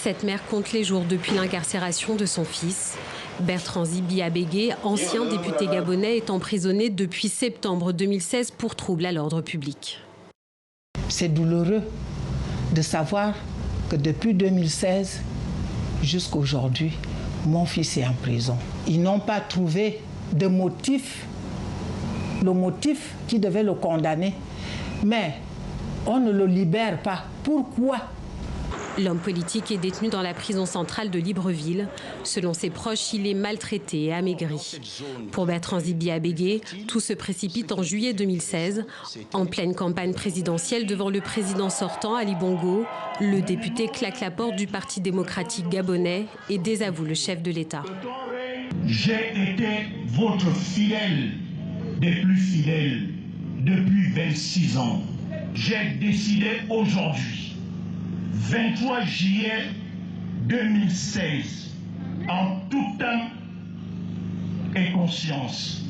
Cette mère compte les jours depuis l'incarcération de son fils. Bertrand Zibi Abégué, ancien député gabonais, est emprisonné depuis septembre 2016 pour trouble à l'ordre public. C'est douloureux de savoir que depuis 2016 jusqu'à aujourd'hui, mon fils est en prison. Ils n'ont pas trouvé de motif, le motif qui devait le condamner, mais on ne le libère pas. Pourquoi ? L'homme politique est détenu dans la prison centrale de Libreville. Selon ses proches, il est maltraité et amaigri. Pour Bertrand Zibi Abégué, tout se précipite en juillet 2016. En pleine campagne présidentielle devant le président sortant, Ali Bongo, le député claque la porte du Parti démocratique gabonais et désavoue le chef de l'État. J'ai été votre fidèle des plus fidèles depuis 26 ans. J'ai décidé aujourd'hui, 23 juillet 2016, en tout temps et conscience,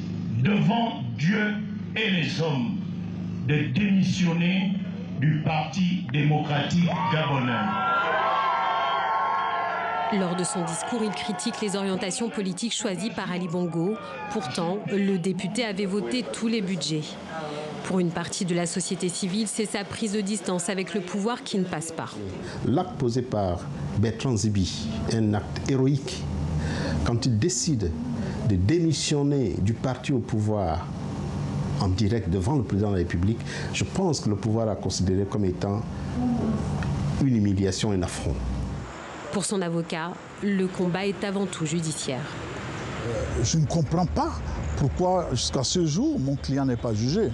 devant Dieu et les hommes, de démissionner du Parti démocratique gabonais. Lors de son discours, il critique les orientations politiques choisies par Ali Bongo. Pourtant, le député avait voté tous les budgets. Pour une partie de la société civile, c'est sa prise de distance avec le pouvoir qui ne passe pas. L'acte posé par Bertrand Zibi est un acte héroïque. Quand il décide de démissionner du parti au pouvoir en direct devant le président de la République, je pense que le pouvoir a considéré comme étant une humiliation et un affront. Pour son avocat, le combat est avant tout judiciaire. Je ne comprends pas pourquoi jusqu'à ce jour mon client n'est pas jugé,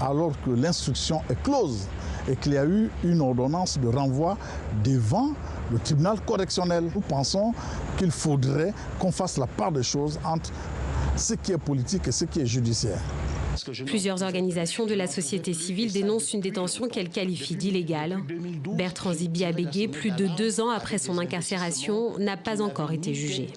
alors que l'instruction est close et qu'il y a eu une ordonnance de renvoi devant le tribunal correctionnel. Nous pensons qu'il faudrait qu'on fasse la part des choses entre ce qui est politique et ce qui est judiciaire. Plusieurs organisations de la société civile dénoncent une détention qu'elles qualifient d'illégale. Bertrand Zibi Abégué, plus de 2 ans après son incarcération, n'a pas encore été jugé.